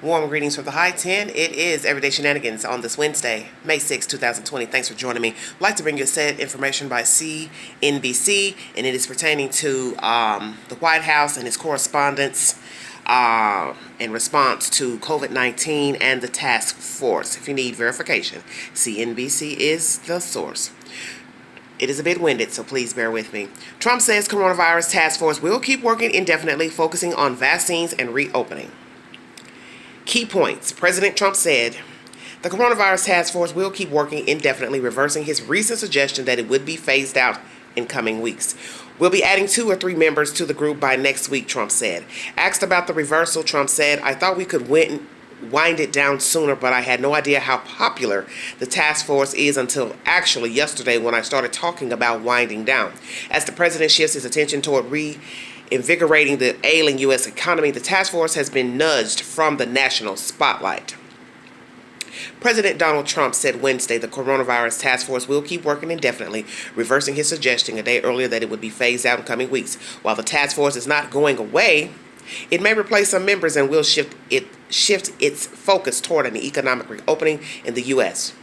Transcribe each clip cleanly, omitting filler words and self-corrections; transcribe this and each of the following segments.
Warm greetings from the High 10. It is Everyday Shenanigans on this Wednesday, May 6, 2020. Thanks for joining me. I'd like to bring you said information by CNBC, and it is pertaining to the White House and its correspondence in response to COVID-19 and the task force. If you need verification, CNBC is the source. It is a bit winded, so please bear with me. Trump says coronavirus task force will keep working indefinitely, focusing on vaccines and reopening. Key points. President Trump said the coronavirus task force will keep working indefinitely, reversing his recent suggestion that it would be phased out in coming weeks. We'll be adding 2 or 3 members to the group by next week, Trump said. Asked about the reversal, Trump said, I thought we could wind it down sooner, but I had no idea how popular the task force is until actually yesterday when I started talking about winding down. As the president shifts his attention toward invigorating the ailing U.S. economy, the task force has been nudged from the national spotlight. President Donald Trump said Wednesday the coronavirus task force will keep working indefinitely, reversing his suggestion a day earlier that it would be phased out in coming weeks. While the task force is not going away, it may replace some members and will shift its focus toward an economic reopening in the U.S.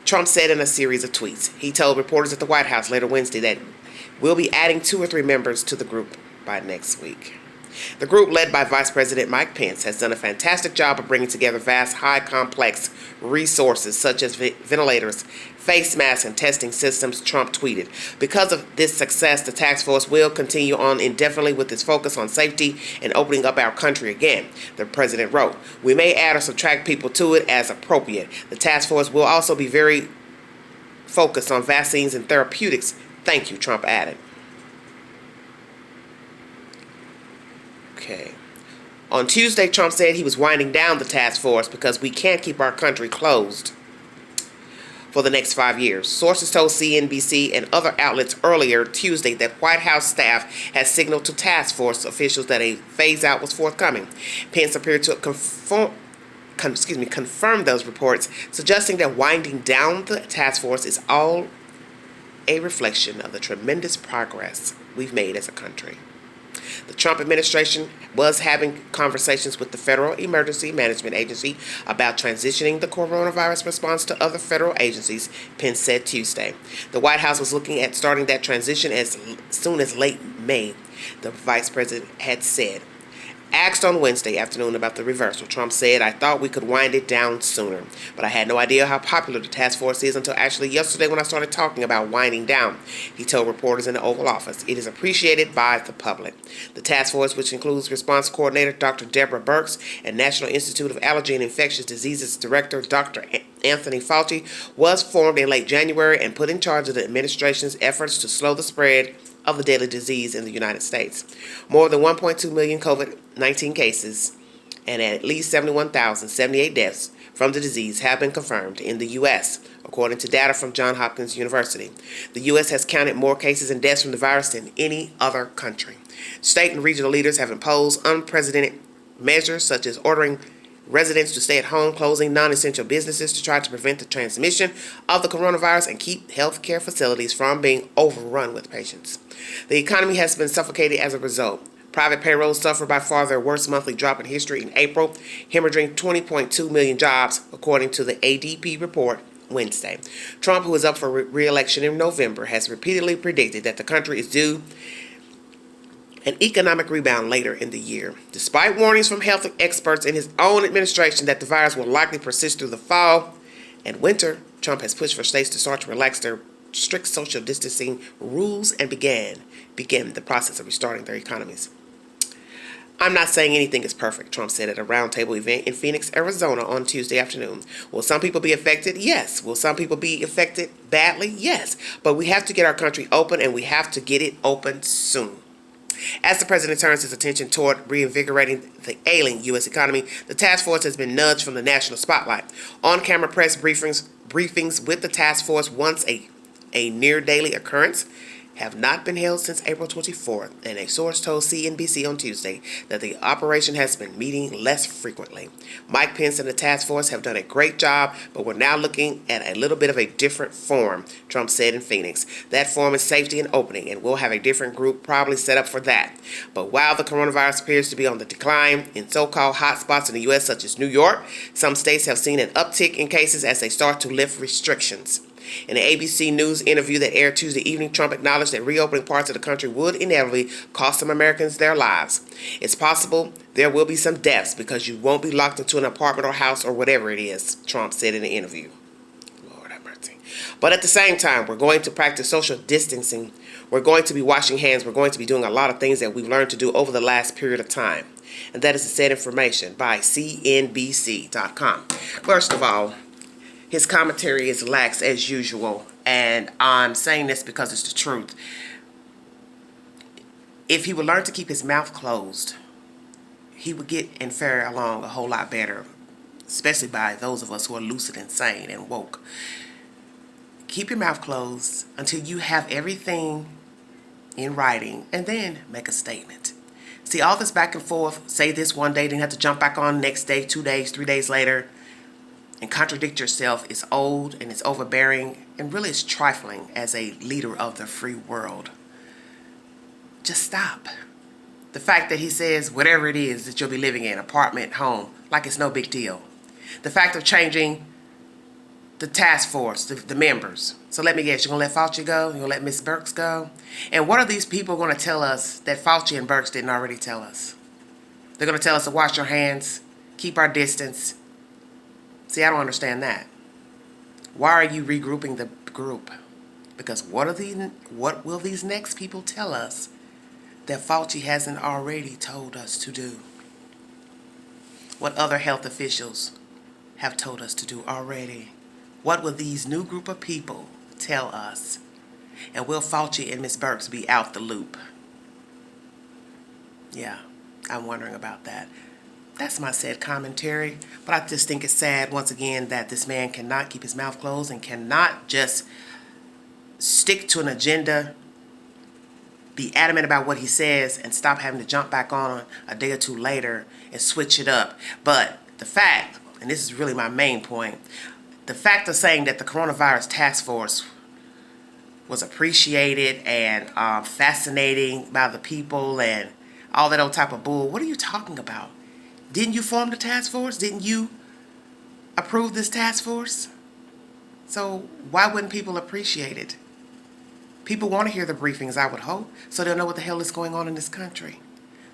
Trump said in a series of tweets. He told reporters at the White House later Wednesday that we'll be adding 2 or 3 members to the group by next week. The group, led by Vice President Mike Pence, has done a fantastic job of bringing together vast, high complex resources such as ventilators, face masks, and testing systems, Trump tweeted. Because of this success, the task force will continue on indefinitely with its focus on safety and opening up our country again, the president wrote. We may add or subtract people to it as appropriate. The task force will also be very focused on vaccines and therapeutics. Thank you, Trump added. Okay. On Tuesday, Trump said he was winding down the task force because we can't keep our country closed for the next 5 years. Sources told CNBC and other outlets earlier Tuesday that White House staff has signaled to task force officials that a phase-out was forthcoming. Pence appeared to confirm those reports, suggesting that winding down the task force is all a reflection of the tremendous progress we've made as a country. The Trump administration was having conversations with the Federal Emergency Management Agency about transitioning the coronavirus response to other federal agencies, Pence said Tuesday. The White House was looking at starting that transition as soon as late May, the vice president had said. Asked on Wednesday afternoon about the reversal, Trump said, I thought we could wind it down sooner, but I had no idea how popular the task force is until actually yesterday when I started talking about winding down. He told reporters in the Oval Office, it is appreciated by the public. The task force, which includes response coordinator Dr. Deborah Birx and National Institute of Allergy and Infectious Diseases Director Dr. Anthony Fauci, was formed in late January and put in charge of the administration's efforts to slow the spread of the deadly disease in the United States. More than 1.2 million COVID-19 cases and at least 71,078 deaths from the disease have been confirmed in the U.S., according to data from Johns Hopkins University. The U.S. has counted more cases and deaths from the virus than any other country. State and regional leaders have imposed unprecedented measures such as ordering residents to stay at home, closing non-essential businesses to try to prevent the transmission of the coronavirus and keep healthcare facilities from being overrun with patients. The economy has been suffocated as a result. Private payrolls suffered by far their worst monthly drop in history in April, hemorrhaging 20.2 million jobs, according to the ADP report Wednesday. Trump, who is up for re-election in November, has repeatedly predicted that the country is due an economic rebound later in the year. Despite warnings from health experts in his own administration that the virus will likely persist through the fall and winter, Trump has pushed for states to start to relax their strict social distancing rules and begin the process of restarting their economies. I'm not saying anything is perfect, Trump said at a roundtable event in Phoenix, Arizona on Tuesday afternoon. Will some people be affected? Yes. Will some people be affected badly? Yes. But we have to get our country open, and we have to get it open soon. As the president turns his attention toward reinvigorating the ailing U.S. economy, the task force has been nudged from the national spotlight. On-camera press briefings with the task force once a near daily occurrence. have not been held since April 24th, and a source told CNBC on Tuesday that the operation has been meeting less frequently. Mike Pence and the task force have done a great job, but we're now looking at a little bit of a different form, Trump said in Phoenix. That form is safety and opening, and we'll have a different group probably set up for that. But while the coronavirus appears to be on the decline in so-called hotspots in the U.S., such as New York, some states have seen an uptick in cases as they start to lift restrictions. In an ABC News interview that aired Tuesday evening, Trump acknowledged that reopening parts of the country would inevitably cost some Americans their lives. It's possible there will be some deaths because you won't be locked into an apartment or house or whatever it is, Trump said in the interview. Lord have mercy. But at the same time, we're going to practice social distancing. We're going to be washing hands. We're going to be doing a lot of things that we've learned to do over the last period of time. And that is the said information by CNBC.com. First of all, his commentary is lax as usual, and I'm saying this because it's the truth. If he would learn to keep his mouth closed, he would get and fare along a whole lot better, especially by those of us who are lucid and sane and woke. Keep your mouth closed until you have everything in writing, and then make a statement. See, all this back and forth, say this one day, then have to jump back on next day, 2 days, 3 days later, and contradict yourself is old and it's overbearing and really it's trifling as a leader of the free world. Just stop. The fact that he says whatever it is that you'll be living in, apartment, home, like it's no big deal. The fact of changing the task force, the members. So let me guess, you're going to let Fauci go? You're going to let Ms. Birx go? And what are these people going to tell us that Fauci and Birx didn't already tell us? They're going to tell us to wash our hands, keep our distance. See, I don't understand that. Why are you regrouping the group? Because what will these next people tell us that Fauci hasn't already told us to do? What other health officials have told us to do already? What will these new group of people tell us? And will Fauci and Ms. Birx be out the loop? Yeah, I'm wondering about that. That's my said commentary, but I just think it's sad, once again, that this man cannot keep his mouth closed and cannot just stick to an agenda, be adamant about what he says, and stop having to jump back on a day or two later and switch it up. But the fact, and this is really my main point, the fact of saying that the coronavirus task force was appreciated and fascinating by the people and all that old type of bull, what are you talking about? Didn't you form the task force? Didn't you approve this task force? So why wouldn't people appreciate it? People want to hear the briefings, I would hope, so they'll know what the hell is going on in this country.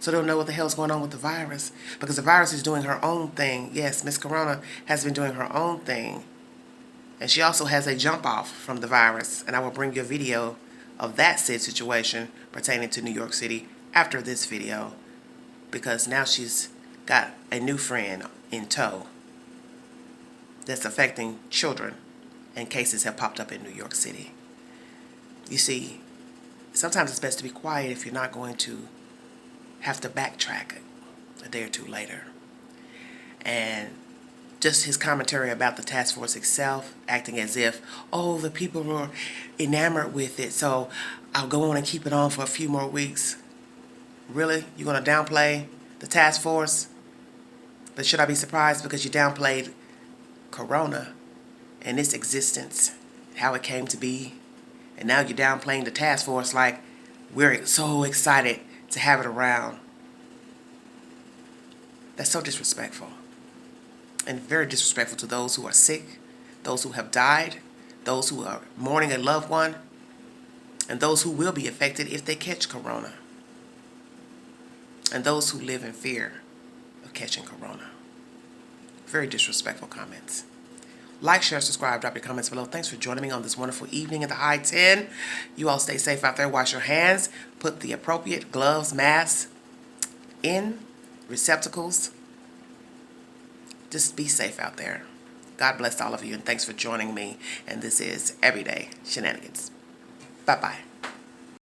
So they'll know what the hell is going on with the virus. Because the virus is doing her own thing. Yes, Miss Corona has been doing her own thing. And she also has a jump off from the virus. And I will bring you a video of that said situation pertaining to New York City after this video. Because now she's got a new friend in tow that's affecting children, and cases have popped up in New York City. You see, sometimes it's best to be quiet if you're not going to have to backtrack a day or two later. And just his commentary about the task force itself, acting as if, oh, the people were enamored with it, so I'll go on and keep it on for a few more weeks. Really? You're going to downplay the task force? But should I be surprised because you downplayed Corona and its existence, how it came to be, and now you're downplaying the task force like we're so excited to have it around? That's so disrespectful. And very disrespectful to those who are sick, those who have died, those who are mourning a loved one, and those who will be affected if they catch Corona, and those who live in fear of catching Corona. Very disrespectful comments. Like, share, subscribe, drop your comments below. Thanks for joining me on this wonderful evening in the high 10. You all stay safe out there. Wash your hands. Put the appropriate gloves, masks in receptacles. Just be safe out there. God bless all of you, and thanks for joining me. And this is Everyday Shenanigans. Bye-bye.